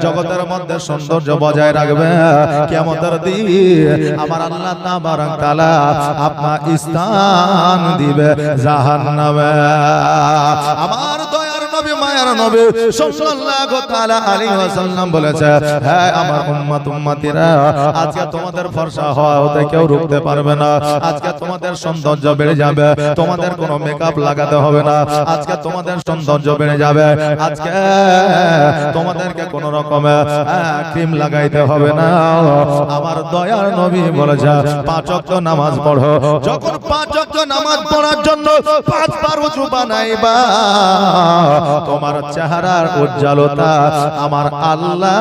জগতের মধ্যে সৌন্দর্য বজায় রাখবে, কিয়ামতের দিন আমার আল্লাহ তাবারক তাআলা আপনার স্থান দিবে জাহান্নামে। আমার দয়ার নবী মায়ার নবী সাল্লাল্লাহু তাআলা আলাইহি ওয়াসাল্লাম বলেছে, হ্যাঁ আমার উম্মত উম্মতিরা, আজকে তোমাদের ফর্সা হওয়া হতে কেউ রুখতে পারবে না। আজকে তোমাদের সৌন্দর্য বেড়ে যাবে, তোমাদের কোনো মেকআপ লাগাতে হবে না। আজকে তোমাদের সৌন্দর্য বেড়ে যাবে, আজকে তোমাদেরকে কোনো রকমের ক্রিম লাগাইতে হবে না। আমার দয়ার নবী বলেছে, 5 ওয়াক্ত নামাজ পড়ো। যখন 5 ওয়াক্ত নামাজ পড়ার জন্য 5 বার ওযু বানাইবা, তোমার চেহারার উজ্জ্বলতা আমার আল্লাহ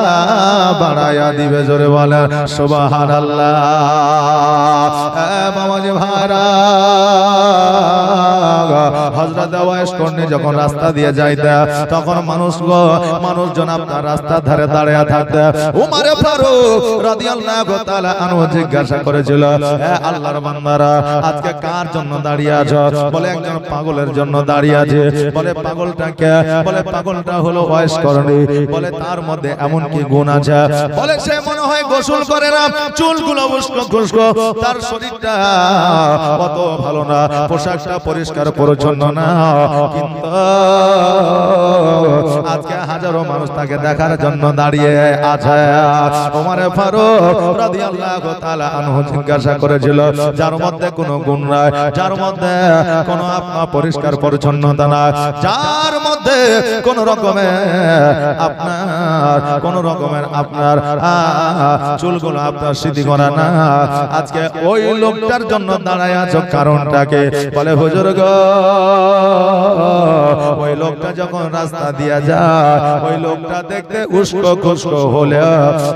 বাড়ায়া দিবে। জোরে বলেন সুবহানাল্লাহ। বাবাজি ভাইরা, হযরত ওয়াইস কর্ণী যখন রাস্তা দিয়ে যাইতে, তখন মানুষজন আপনার রাস্তার ধারে দাঁড়িয়ে থাকতে উমর ফারুক রাদিয়াল্লাহু তাআলা আনহু জিজ্ঞাসা করেছিল, হে আল্লাহর বান্দারা, আজকে কার জন্য দাঁড়িয়ে আছো? বলে একজন পাগলের জন্য দাঁড়িয়ে আছে। বলে পাগলটা কে? বলে পাগলটা হলো ওয়াইস কর্ণী। বলে তার মধ্যে এমন কি গুণ আছে? বলে সে মনে হয় গোসল করে না, চুলগুলো উস্কো খুস্কো, তার শরীরটা অত ভালো না, পোশাকটা পরিষ্কার পরিচ্ছন্ন না, কিন্তু আজকে হাজারো মানুষ তাকে দেখার জন্য দাঁড়িয়ে আছে। ওমর ফারুক রাদিয়াল্লাহু তাআলা আনহু জিজ্ঞাসা করেছিল, যার মধ্যে কোনো গুণ নাই, যার মধ্যে কোনো আপনার পরিষ্কার পরিচ্ছন্নতা নাই, যার মধ্যে কোন রকমের আপনার চুলগুলো আপনার সিদ্ধি করা না, আজকে ওই লোকটার জন্য দাঁড়ায় আছো, কারণটাকে? বলে হুজুর গো, ওই লোকটা যখন রাস্তা দিয়া যায়, ওই লোকটা দেখতে উস্কো খুস্কো হলে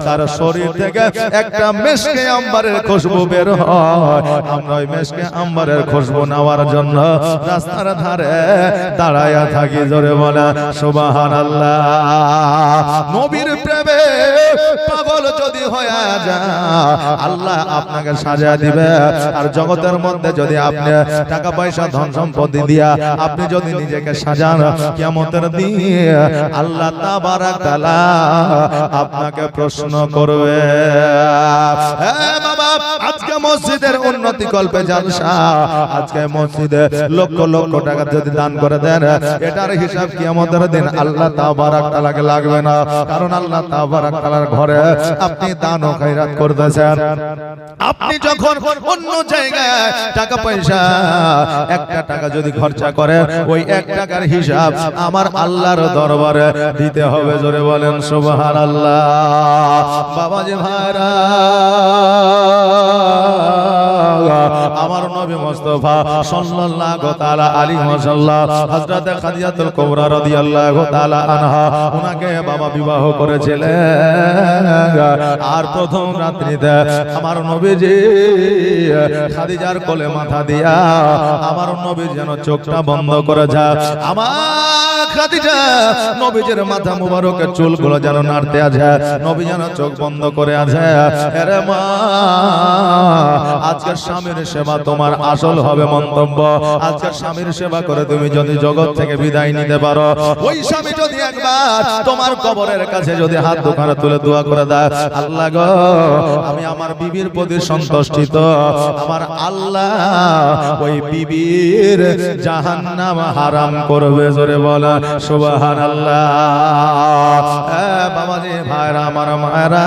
তার শরীর থেকে একটা মেশকে আম্বারের খুশবু বের হয়। আমরা ওই মেশকে আম্বারের খুশবু নেওয়ার জন্য রাস্তার ধারে দাঁড়ায়া থাকি। জোরে বলা সুবহানাল্লাহ। নবীর প্রেমে পাগল যদি হয়ে যায়, আল্লাহ আপনাকে সাজা দিবে। আর জগতের মধ্যে যদি আপনি টাকা পয়সা ধন সম্পত্তি দিয়া আপনি যদি নিজেকে সাজান, কিয়ামতের দিন আল্লাহ তাবারক তাআলা আপনাকে প্রশ্ন করবে। বাবা, আজকে মসজিদের উন্নতি কল্পে জালসা, আজকে মসজিদে লক্ষ লক্ষ টাকা যদি দান করে দেন, এটার হিসাব কিয়ামতের দিন আল্লাহ তাবারক তাআলাকে লাগবে না। কারণ আল্লাহ তাবারক তাআলার ঘরে আপনি দান ও খয়রাত করতেছেন। আপনি যখন অন্য জায়গায় টাকা পয়সা 1 টাকা যদি খরচা করেন, ওই 1 টাকার হিসাব আমার আল্লাহর দরবারে দিতে হবে। জোরে বলেন সুবহানাল্লাহ। বাবাজি ভাইরা, আমার নবী মুস্তাফা সাল্লাল্লাহু তাআলা আলাইহি ওয়াসাল্লাম হযরত খাদিজাতুল কুবরা রাদিয়াল্লাহু তাআলা আনহা উনাকে বাবা বিবাহ করেছিলেন। আর প্রথম রাত্রিতে আমার নবীজি খাদিজার কোলে মাথা দিয়া আমার নবী যেন চোখটা বন্ধ করে যায়। আমার খাদিজা নবীজির মাথা মুবারকের চুলগুলো যেন নাড়তে আছে, নবী যেন চোখ বন্ধ করে আছে। আরে মা, আজকের স্বামীর সেবা তোমার আসল হবে মন্তব্য। আজকের স্বামীর সেবা করে তুমি যদি জগৎ থেকে বিদায় নিতে পারো, ওই স্বামী যদি একবার তোমার কবরের কাছে যদি হাত দুখানা তুলে দোয়া করে দেয়, আল্লাহ গো, আমি আমার বিবির প্রতি সন্তুষ্ট, আমার আল্লাহ ওই বিবির জাহান্নাম হারাম করবে। জোরে বলা সুবহানাল্লাহ। বাবাজি ভাইরা, আমার মায়েরা,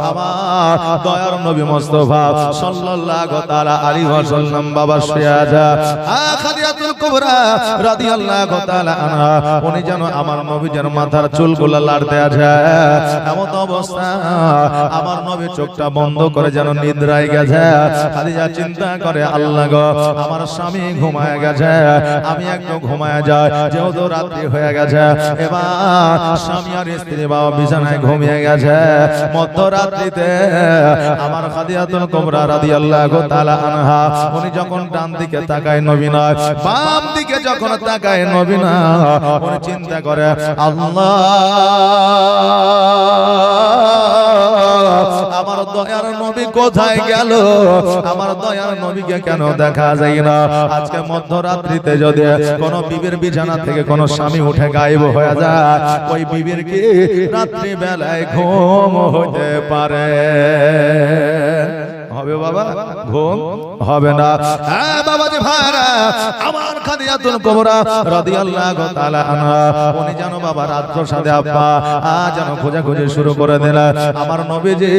আমার দয়ার নবী মুস্তাফা সাল্লাল্লাহু তাআলা আলাইহি ওয়াসাল্লাম বাবা শিয়াজা খাদিজাতুল কুবরা রাদিয়াল্লাহু তাআলা আনহা, উনি যেন আমার নবীর মাথার চুলগুলো লাড়তে আছে। এমন অবস্থা আমার নবী চোখটা বন্ধ করে যেন নিদ্রায় গেছে। খাদিজা চিন্তা করে, আল্লাহ গো, আমার স্বামী ঘুমায় গেছে, আমি একটু ঘুমায় যাই, যেহেতু রাত্রি হয়ে গেছে। এবার স্বামী আর স্ত্রী বাবা বিছানায় ঘুমিয়ে গেছে। মধ্যরাত্রিতে আমার খাদিজাতুল কুবরা রাদিয়াল্লাহু তাআলা আনহা উনি যখন ডান দিকে তাকায় নবী নয়, বাম দিকে যখন তাকায় নবী না, উনি চিন্তা করে আল্লাহ আমার দয়ার নবী কোথায় গেল, আমার দয়ার নবীকে কেন দেখা যায় না। আজকে মধ্যরাত্রিতে যদি কোন বিবির বিছানা থেকে কোন স্বামী উঠে গায়েব হয়ে যায়, ওই বিবির কি রাত্রি বেলায় ঘুম হতে পারে? হবে বাবা? ঘুম হবে না। হ্যাঁ বাবাজি ভাইরা, আমার খাদিজাতুল কুবরা রাদিয়াল্লাহু তাআলা আনহা উনি জানো বাবা রাত্র সাথে আব্বা যেন খোঁজাখুঁজি শুরু করে দিলেন। আমার নবীজি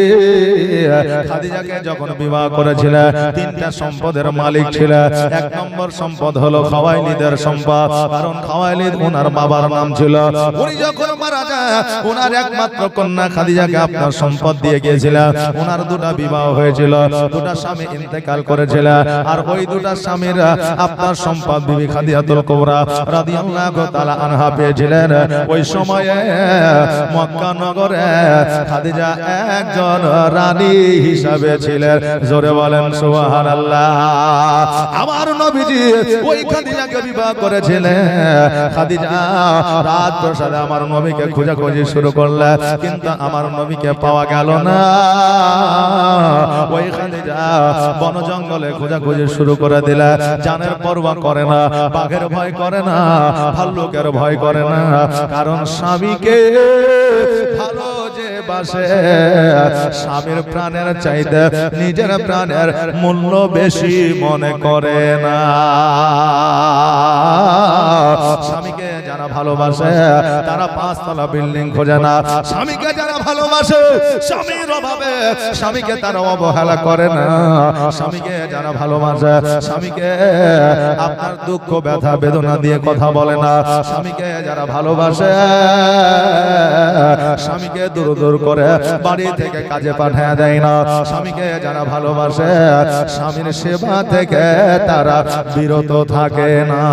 খাদিজাকে যখন বিবাহ করেছিলেন তিনটা সম্পদের মালিক ছিলেন। এক নম্বর সম্পদ হলো খাওয়াইলিদের সম্পদ, কারণ খাওয়াইলিদ ওনার বাবার নাম ছিল। উনি যখন মারা যায় ওনার একমাত্র কন্যা খাদিজাকে আপনার সম্পদ দিয়ে গিয়েছিলেন। ওনার দুটা বিবাহ হয়েছিল, দুটা স্বামী ইন্তেকাল করেছিল, আর ওই দুটা স্বামীর আপনার সম্পদ বিবি খাদিজাতুল কুবরা রাদিয়াল্লাহু তাআলা আনহা পেয়েছিলেন। ওই সময়ে মক্কা নগরে খাদিজা একজন রানী হিসাবে ছিলেন। জোরে বলেন সুবহানাল্লাহ। আমার নবীজি ওই খাদিজাকে বিবাহ করেছিলেন। খাদিজা রাত প্রসাদে আমার নবীকে খোঁজাখুঁজি শুরু করলেন, কিন্তু আমার নবীকে পাওয়া গেল না। ওই খাদিজা বন জঙ্গলে খোঁজাখুঁজি শুরু করে দিলে। জানের পরোয়া করে না, বাঘের ভয় করে না, ভাল্লুকের ভয় করে না, কারণ স্বামীকে ভালো যে বাসে, স্বামীর প্রাণের চাইতে নিজের প্রাণের মূল্য বেশি মনে করে না। স্বামীকে যারা ভালোবাসে তারা পাঁচতলা বিল্ডিং খোঁজে না। স্বামীকে যারা ভালোবাসে স্বামীর অভাবে স্বামীকে তারা অবহেলা করে না। স্বামীকে যারা ভালোবাসে স্বামীকে আপনার দুঃখ ব্যথা বেদনা দিয়ে কথা বলে না। স্বামীকে যারা ভালোবাসে স্বামীকে দূর দূর করে বাড়ি থেকে কাজে পাঠিয়ে দেয় না। স্বামীকে যারা ভালোবাসে স্বামীর সেবা থেকে তারা বিরত থাকে না।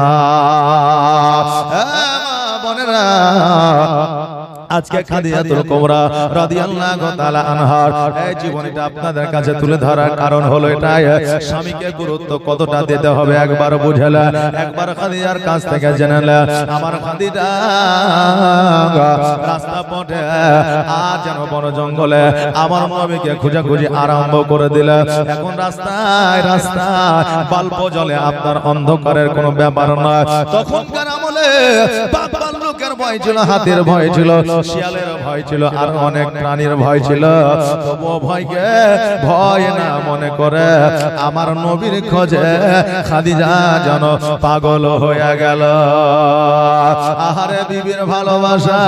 বোনেরা, আজকে খাদিজাতুল কুবরা রাদিয়াল্লাহু তাআলা আনহার এই জীবনীটা আপনাদের কাছে তুলে ধরার কারণ হলো এটাই, স্বামীকে গুরুত্ব কতটা দিতে হবে একবার বুঝলে, একবার খাদিজার কাছ থেকে জেনেলে। আমার খাদিজা রাস্তা পথে আর যেন বড় জঙ্গলে আমার নবীকে খোঁজাখুঁজি আরম্ভ করে দিলে। এখন রাস্তায় রাস্তায় বাল্ব জ্বলে, আপনার অন্ধকারের কোনো ব্যাপার নয়। তখনকার আমলে ভাল্লুকের ভয় ছিল, হাতির ভয় ছিল, শিয়ালের ভয় ছিল, আর অনেক প্রাণীর ভয় ছিল। তবুও ভয়কে ভয় না মনে করে আমার নবীর খোঁজে খাদিজা যেন পাগল হয়ে গেল। আহারে বিবির ভালোবাসা।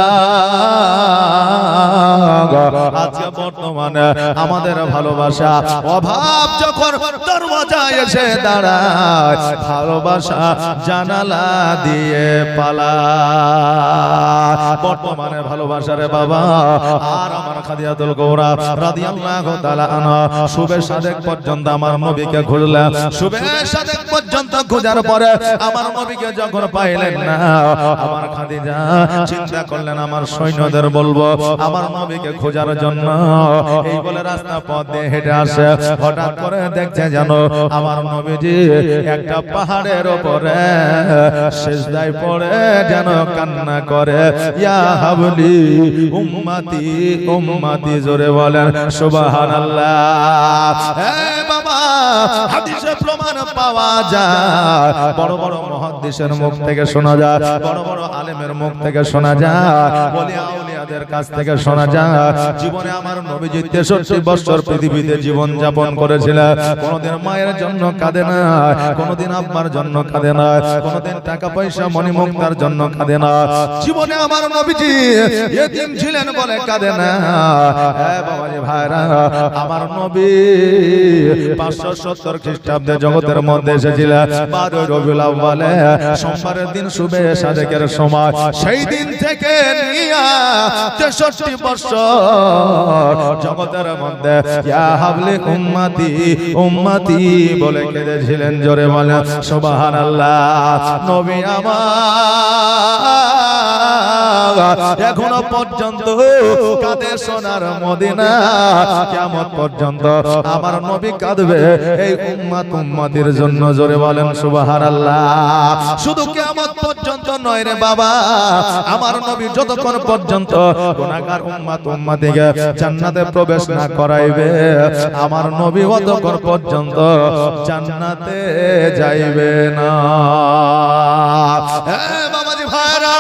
আজকে বর্তমানে আমাদের ভালোবাসা অভাব যখন দরওয়াজায় এসে দাঁড়ায়, ভালোবাসা জানালা দিয়ে পালায়। বর্তমানে ভালোবাসারে বাবা আর আমার খাদিজাতুল কুবরা রাদিয়াল্লাহু তাআলা আনহা শুবে সাদেক পর্যন্ত আমার নবীকে খুঁজলেন। শুবে সাদেক পর্যন্ত খোঁজার পরে আমার নবীকে যখন পাইলেন না, আমার খাদিজা চিন্তা করলেন আমার সৈন্যদের বলবো আমার নবীকে খোঁজার জন্য। এই বলে রাস্তা পথ দিয়ে হেঁটে আসে। হঠাৎ করে দেখছে যেন আমার নবীজি একটা পাহাড়ের উপরে সিজদায় পড়ে যেন কান্না করে, ইয়া হাবলি উম্মতি উম্মতি। জোরে বলেন সুবহানাল্লাহ। হে বাবা, হাদিসে প্রমাণ পাওয়া যায়, বড় বড় মুহাদ্দিসের মুখ থেকে শোনা যায়, বড় বড় আলেমের মুখ থেকে শোনা যায়, ওলিয়া আউলিয়াদের কাছ থেকে শোনা যায়। জীবনে আমার নবীজি 63 বছর পৃথিবীতে জীবন যাপন করেছিলেন। কোনদিন মায়ের জন্য কাঁদে না, কোনদিন আব্বার জন্য কাঁদে না, কোনদিন টাকা পয়সা মণিমুক্তার জন্য কাঁদে না। জীবনে আমার নবীজি ইতিম ছিলেন বলে কাঁদে না। হ্যাঁ বাবাজি ভাইরা, আমার নবী 570 খ্রিস্টাব্দে জগতের মধ্যে এসেছিলেন 12 রবিউল আউয়ালে, সোমবারের দিন শুবে সাদেকের সময়। সেই দিন থেকে নিয়া 63 বছর জগতের মধ্যে ইয়া হাবলি উম্মতি উম্মতি বলে কেঁদেছিলেন। জোরে বলেন সুবহানাল্লাহ। নবী আমার এখনো পর্যন্ত কাঁদে সোনার মদিনা, কিয়ামত পর্যন্ত আমার নবী কাঁদবে এই উম্মত উম্মতের জন্য। জোরে বলেন সুবহানাল্লাহ। শুধু কিয়ামত পর্যন্ত নয় রে বাবা, আমার নবী যতক্ষণ পর্যন্ত গুনাহগার উম্মত উম্মতিকে জান্নাতে প্রবেশ না করাইবে, আমার নবী ততক্ষণ পর্যন্ত জান্নাতে যাইবে না। বাবাজি ভাইরা,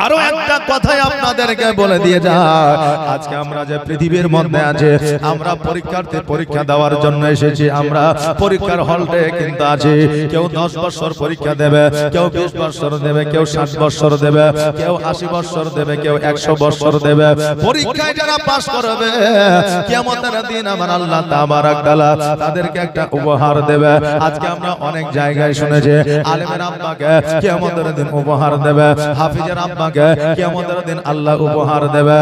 আরো একটা কথাই আপনাদেরকে বলে দিয়ে যায়, আজকে আমরা যে পৃথিবীর মধ্যে আছে, আমরা পরীক্ষার্থী, পরীক্ষা দেওয়ার জন্য এসেছি। আমরা পরীক্ষার হলটে কিন্তু আছি। কেউ 10 বছর পরীক্ষা দেবে, কেউ 20 বছর দেবে, কেউ 60 বছর দেবে, কেউ 80 বছর দেবে, কেউ 100 বছর দেবে। পরীক্ষায় যারা পাস করবে, কিয়ামতের দিন আমার আল্লাহ তাবারক তাআলা তাদেরকে একটা উপহার দেবে। আজকে আমরা অনেক জায়গায় শুনেছি আলেমের আব্বাকে কিয়ামতের দিন উপহার দেবে, হাফিজের আব্বাকে কিয়ামতের দিন আল্লাহ উপহার দেবে,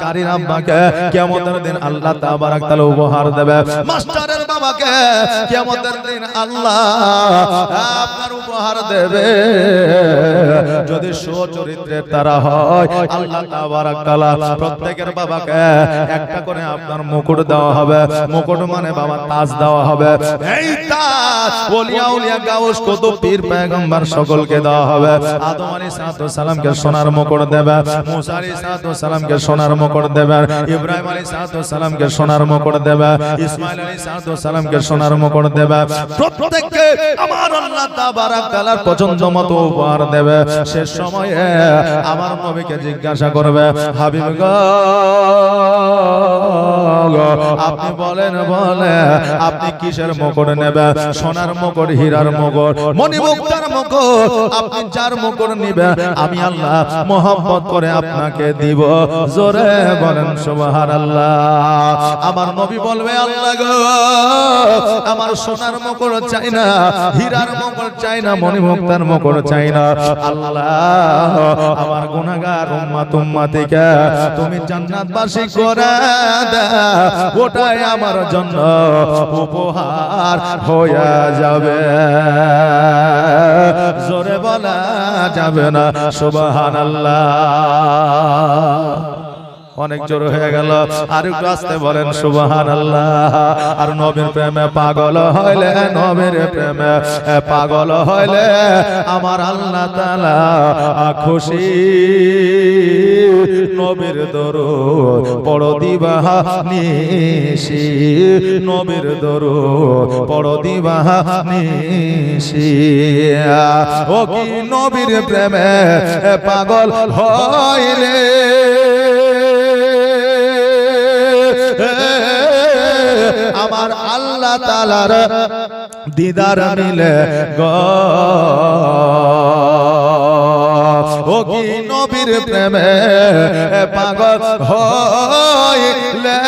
কারীর আব্বাকে কিয়ামতের দিন আল্লাহ তাবারক তাআলা উপহার দেবে, মাস্টারের বাবাকে কিয়ামতের দিন আল্লাহ আপনার উপহার দেবে। যদি সুচরিত্রের তারা হয়, আল্লাহ তাবারক তাআলা প্রত্যেকের বাবাকে একটা করে আপনার মুকুট দেওয়া হবে। মুকুট মানে বাবা তাজ দেওয়া হবে। এই তাজ ওলিয়া উলিয়া গাউস কুতুব পীর পয়গম্বর সকলকে দেওয়া হবে। আদম আলাইহিস সালামকে সোনার মুকুট দেবে, মুসা আলাইহিস সালামকে সোনার মুকুট দেবে, ইব্রাহিম আলাইহিস সালামকে সোনার মুকুট দেবে, ইসমাঈল আলাইহিস সালামকে সোনার মুকুট দেবে। প্রত্যেককে আমার আল্লাহ তাবারক তাআলার পছন্দ মতো উপহার দেবে। শেষ সময়ে আমার নবীকে জিজ্ঞাসা করবে, হাবিব গো আপনি বলেন আপনি কিসের মুকুট নেবে? সোনার মুকুট, হীরার মুকুট, মণিমুক্তার মুকুট? আপনি যার মুকুট নেবেন আমি আল্লাহ মোহাম্মত করে আপনাকে দিব। জোরে বলেন সুবহানাল্লাহ। আমার নবী বলবে, আল্লাহ গো আমার সোনার মুকুট চাই না, হীরার মুকুট চাই না, মণিমুক্তার মুকুট চাই না। আল্লাহ আমার গুনাহগার উম্মত উম্মতিকে তুমি জান্নাতবাসী করে দাও, ওটাই আমার জন্য উপহার হয়ে যাবে। জোরে বলা যাবে না সুবহানাল্লাহ। অনেক জোর হয়ে গেল, আর একটু আস্তে বলেন সুবহানাল্লাহ। আর নবীর প্রেমে পাগল হইলে, নবীর প্রেমে পাগল হইলে আমার আল্লাহ তাআলা খুশি। নবীর দরুদ পড়ো দিবাহা নিশি, নবীর দরুদ পড়ো দিবাহা নিশি। ও কি নবীর প্রেমে পাগল হইলে আমার আল্লাহ তাআলার দিদার মিলে গো। ও কি নবীর প্রেমে পাগল হইলে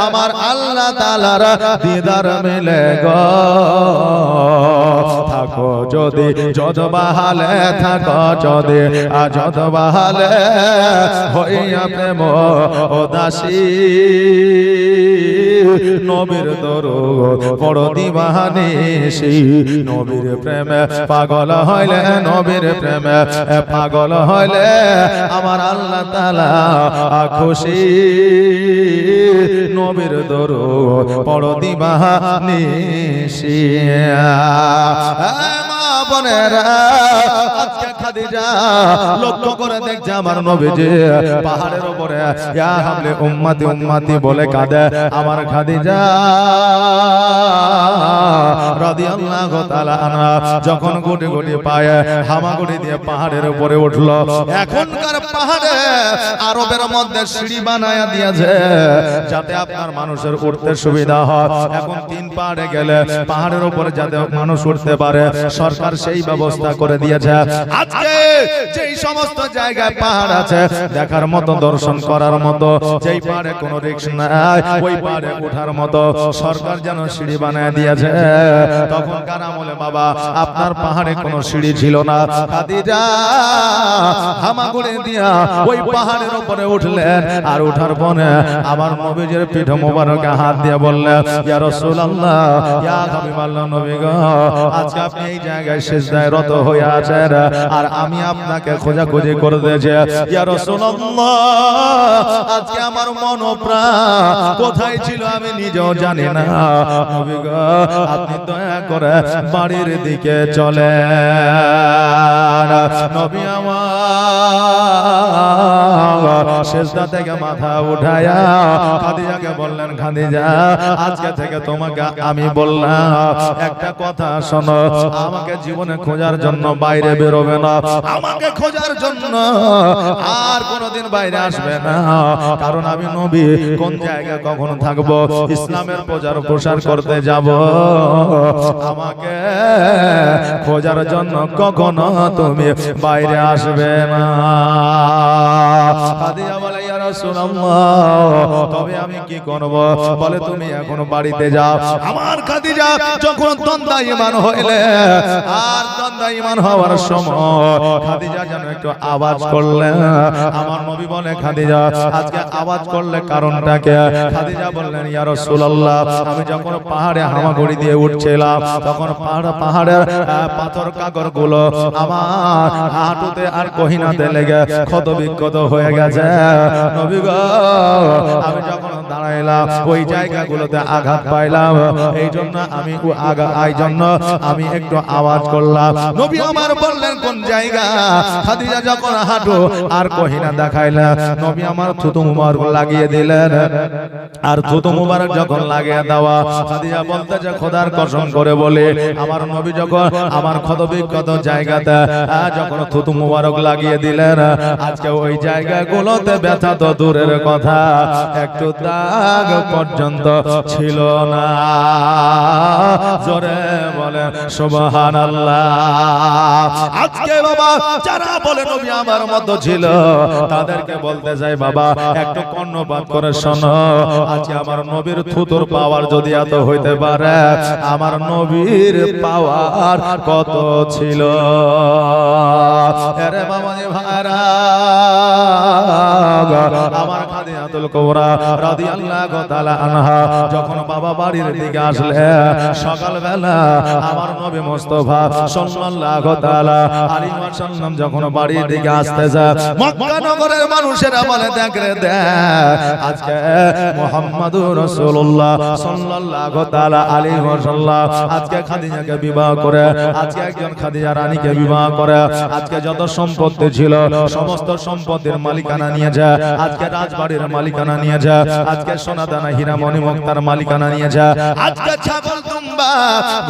আমার আল্লাহ তাআলার দিদার মিলে গো। থাকো যদি যত বাহালে, থাকো যদি যত বাহালে, হইয়া প্রেম উদাসী। নবীর দরুদ পড়ো দিবাহা নিশি, নবীর প্রেমে পাগল হইলে, নবীর প্রেমে পাগল হইলে আমার আল্লাহ তাআলা খুশি। নবীর দরুদ পড়ো দিবাহা নিশি। আজকে খাদিজা লক্ষ্য করে দেখছে আমার নবীজি পাহাড়ের উপরে ইয়া হাবলে উম্মতি উম্মতি বলে কাঁদে। আমার খাদিজা রাদিয়াল্লাহু তাআলা আনহা যখন গুটি গুটি পায়ে হামাগুড়ি দিয়ে পাহাড়ের উপরে উঠলো। এখনকার পাহাড়ে আরবের মধ্যে সিঁড়ি বানায়া দিয়েছে যাতে আপনার মানুষের উঠতে সুবিধা হয়। এখন 3 পাহাড়ে গেলে পাহাড়ের উপরে যাতে মানুষ উঠতে পারে, সরকার সেই ব্যবস্থা করে দিয়েছে। আজকে আজকে যেই সমস্ত জায়গায় পাহাড় আছে দেখার মতো, দর্শন করার মতো, যেই পাহাড়ে কোনো রিস্ক নাই ওই পাহাড়ে ওঠার মতো সরকার যেন সিঁড়ি বানায় দিয়েছে। তখনকার আমলে বাবা আপনার পাহাড়ে কোনো সিঁড়ি ছিল না। খাদিজা হামাগুড়ি দিয়া ওই পাহাড়ের উপরে উঠলেন, আর ওঠার পরে আমার নবীজির পিঠ মোবারকে হাত দিয়ে বললেন, ইয়া রাসূলুল্লাহ, ইয়া হাবিবাল্লাহ নবী গো, আজকে আপনি এই জায়গায় সিজদায় রত হয়ে আছেন, আর আমি আপনাকে খোঁজাখুঁজি করতেছি। ইয়া রাসূলুল্লাহ, আজকে আমার মন প্রাণ কোথায় ছিল আমি নিজেও জানি না। নবী গো, আপনি দয়া করে বাড়ির দিকে চলেন। নবী আমার সিজদা থেকে মাথা উঠায়া খাদিজাকে বললেন, খাদিজা আজকে থেকে তোমাকে আমি বললাম একটা কথা শোনো, আমাকে জীবনে খোঁজার জন্য বাইরে বেরোবে না, আমাকে খোঁজার জন্য আর কোনোদিন বাইরে আসবে না। কারণ আমি নবী কোন জায়গায় কখন থাকবো, ইসলামের প্রচার করতে যাব, আমাকে খোঁজার জন্য কখনো তুমি বাইরে আসবে না। খাদিজা বলে, ইয়া রাসূলুল্লাহ, তবে আমি কি করব? বলে, তুমি এখন বাড়িতে যাও। আমার খাদিজা যখন দন্দায়মান হইলে, আর দন্দায়মান হওয়ার সময় খাদিজা যেন একটু আওয়াজ করলেন। আমার নবী বলে, খাদিজা আজকে আওয়াজ করলে কারণটা কি? খাদিজা বললেন, ইয়া রাসূলুল্লাহ, আমি যখন পাহাড়ে হামাগুড়ি দিয়ে উঠছিলাম তখন পাহাড়ের পাথর কাকর গুলো আমার হাঁটুতে আর কহিনাতে লেগে ক্ষত বিক্ষত হয়ে গেছে। নবী গো, আমি যখন দাঁড়াইলাম ওই জায়গাগুলোতে আঘাত পাইলাম, এই জন্য আমি একটু আওয়াজ করলাম। নবী আমার বললেন, কোন জায়গা? খাদিজা যখন হাঁটু আর কহিনা দেখাইলেন, নবী আমার থুতু মুবারক লাগিয়ে দিলেন। আর থুতু মুবারক যখন লাগিয়ে দেওয়া, খাদিজা বলতেছে, খোদার কসম করে বলে, আমার নবী যখন আমার ক্ষত বিক্ষত জায়গাতে যখন থুতু মুবারক লাগিয়ে দিলেন, আজকে ওই জায়গাগুলোতে ব্যথা তো দূরের কথা, একটু দাগ পর্যন্ত ছিল না। জোরে বলে সুবহানাল্লাহ। আজকে বাবা যারা বলে নবী আমার মতো ছিল, তাদেরকে বলতে চাই, বাবা একটু কর্ণপাত করে শোনো। আজকে আমার নবীর থুতুর পাওয়ার যদি এত হইতে পারে, আমার নবীর পাওয়ার কত ছিল। আরে বাবা ভাইরা, আমার খাদিজাতুল কুবরা রাদিয়াল্লাহু তাআলা আনহা যখন বাবা বাড়ির দিকে আসলে, সকালবেলা আমার নবী মুস্তাফা সাল্লাল্লাহু তাআলা আলাইহি ওয়াসাল্লাম যখন বাড়ির দিকে আসতেছে, মক্কা নগরের মানুষেরা বলে, দেখ রে দেখ, আজকে মুহাম্মাদুর রাসূলুল্লাহ সাল্লাল্লাহু তাআলা আলাইহি ওয়াসাল্লাম আজকে খাদিজাকে বিবাহ করে, আজকে একজন খাদিজা রানীকে বিবাহ করে, আজকে যত সম্পত্তি ছিল সমস্ত সম্পত্তির মালিকানা নিয়ে যায়, আজকে রাজবাড়ির মালিকানা নিয়ে যায়, আজকে সোনা দানা হীরা মণি মুক্তার মালিকানা নিয়ে যায়, আজকে ছাগল দুম্বা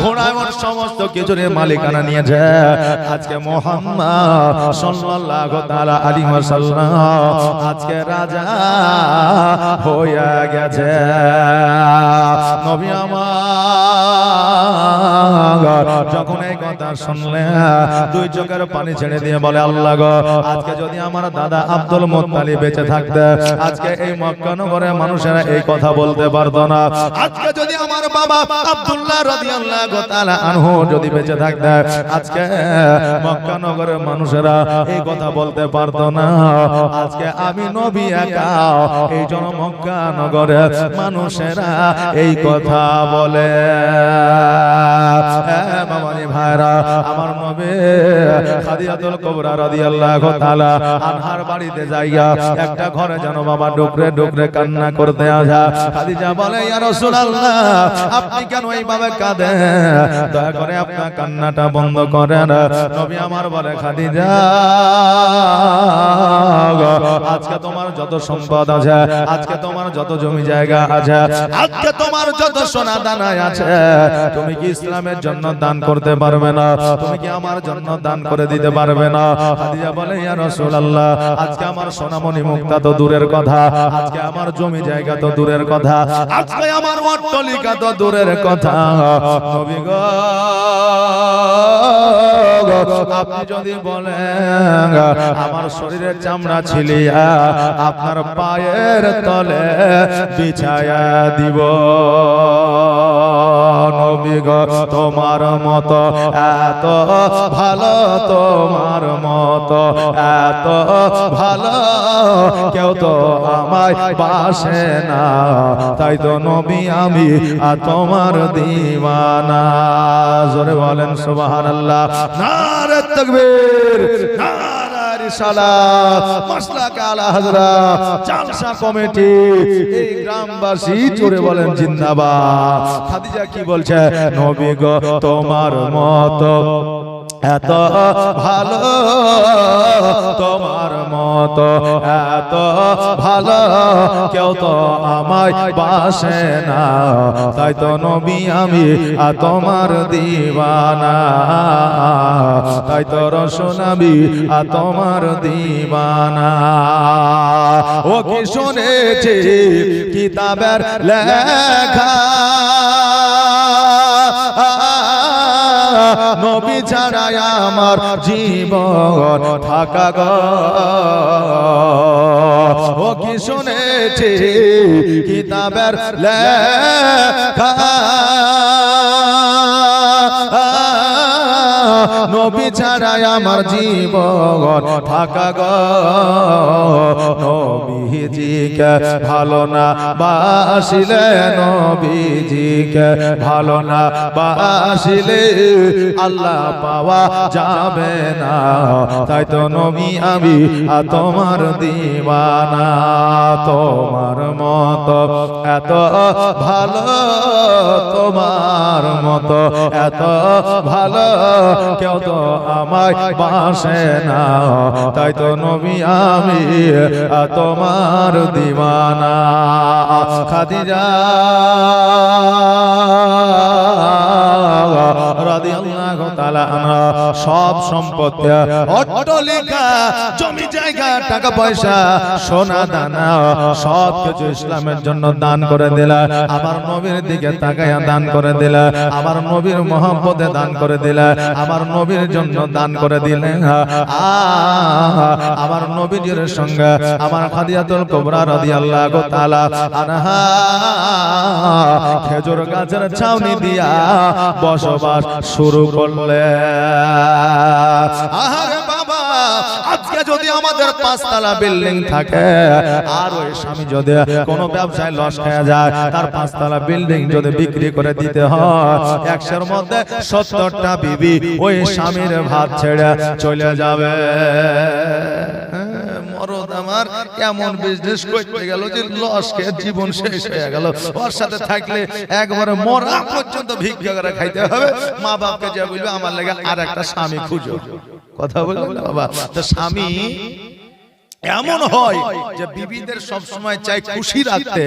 ঘোড়া ওর সমস্ত কিছুর মালিকানা নিয়ে যায়। আজকে মুহাম্মদ সাল্লাল্লাহু তাআলা আলাইহি ওয়াসাল্লাম আজকে রাজা হয়ে গেছে। নবী আমার যখন এই কথা শুনলেন, দুই চোখের পানি ছেড়ে দিয়ে বলে, আল্লাহ গো, আজকে যদি আমার দাদা আব্দুল মুত্তালিব বেঁচে থাকতে, আজকে এই মক্কা নগরের মানুষেরা এই কথা বলতে পারতো না। আজকে যদি আমার বাবা আব্দুল্লাহ রাদিয়াল্লাহু তাআলা আনহু যদি বেঁচে থাকতে, আজকে মক্কা নগরের মানুষেরা এই কথা বলতে পারতো না। আজকে আমি নবী একা, এই জন্য মক্কা নগরের মানুষেরা এই কথা বলে। বাবাজি ভাইরা, আমার নবী খাদিজাতুল কুবরা রাদিয়াল্লাহু তাআলা আনহার বাড়িতে যাইয়া একটা ঘরে যেন বাবা ডুকরে ডুকরে কান্না করতে আসা। খাদিজা বলে, ইয়া রাসূলুল্লাহ, আপনি কেন এইভাবে কাঁদেন? দয়া করে আপনার কান্নাটা বন্ধ করেন। নবী আমার বলে, খাদিজা, আজকে তোমার যত সম্পদ আছে, আজকে তোমার যত জমি জায়গা আছে, আজকে তোমার যত সোনা দানা আছে, তুমি কি ইসলামের জন্য দান করতে পারবে না? তুমি কি আমার জন্য দান করে দিতে পারবে না? খাদিজা বলে, ইয়া রাসূলুল্লাহ, আজকে আমার সোনামণি মুক্তা তো দূরের কথা, আজকে আমার জমি জায়গা তো দূরের কথা, আজকে আমার অট্টালিকা তো দূরের কথা, নবী গো আপনি যদি বলেন আমার শরীরের চামড়া ছিলিয়া আপনার পায়ের তলে বিছায়া দিব, নবী গো তোমার মতো এত ভালো, তোমার মতো এত ভালো কেউ তো আমায় বাসে না, তাই তো নবী আমি তোমার দিওয়ানা। জোরে বলেন সুবহানাল্লাহ। নারে তাকবীর, নারে রিসালাত, মাসলাক আলা হযরত জালসা কমিটি, এই গ্রামবাসী জোরে বলেন জিন্দাবাদ। খাদিজা কি বলছে? নবী গো তোমার মতো এত ভালো, তোমার মতো এত ভালো কেউ তো আমায় বাসে না, তাই তো নবী আমি তোমার দিওয়ানা, তাই তো রাসূল আমি তোমার দিওয়ানা। ও কি শুনেছি কিতাবের লেখা, নবী ছাড়া আমার জীবন থাকা গো, ও কি শুনেছি কিতাবের লেখা, নবী ছাড়া আমার জীবন থাকা গো, নবীজিকে ভালো না বাসিলে, নবীজিকে ভালো না বাসিলে আল্লাহ পাওয়া যাবে না, তাই তো নবী আমি তোমার দিওয়ানা। তোমার মতো এত ভালো, তোমার মতো এত ভালো কেউ তো আমায় বাসে না, তাই তো নবী আমি তোমার দিওয়ানা। খাদিজা রাদিয়াল্লাহু তাআলা আনহা সব সম্পত্তি, অট্টালিকা, জমি জায়গা, টাকা পয়সা, সোনা দানা সব কিছু ইসলামের জন্য দান করে দিলা, আমার নবীর দিকে তাকায়া দান করে দিলা, আমার নবীর মহব্বতে দান করে দিলা, আমার নবীর জন্য দান করে দিলেন। আমার নবীর সঙ্গে আমার খাদিজাতুল কুবরা রাদিয়াল্লাহু তাআলা আনহা খেজুর গাছের ছাউনি দিয়া বসবাস শুরু করলে। আহারে বাবা, আজকে যদি আমাদের ৫ তলা বিল্ডিং থাকে আর ওই স্বামী যদি কোনো ব্যবসায় লস খেয়ে যায়, তার ৫ তলা বিল্ডিং যদি বিক্রি করে দিতে হয়, ১০০-র মধ্যে ৭০টা বিবি ওই স্বামীর ভাত ছেড়ে চলে যাবে। মরদ আমার এমন বিজনেস করতে গেল যে লস খেয়ে জীবন শেষ হয়ে গেল, ওর সাথে থাকলে একবারে মরা পর্যন্ত ভিক্ষা করে খাইতে হবে। মা বাপকে যা বলবে আমার লাগে আর একটা স্বামী খুঁজো, কথা বলবেন বাবা। তো স্বামী এমন হয় যে বিবিদের সব সময় চাই খুশি রাখতে।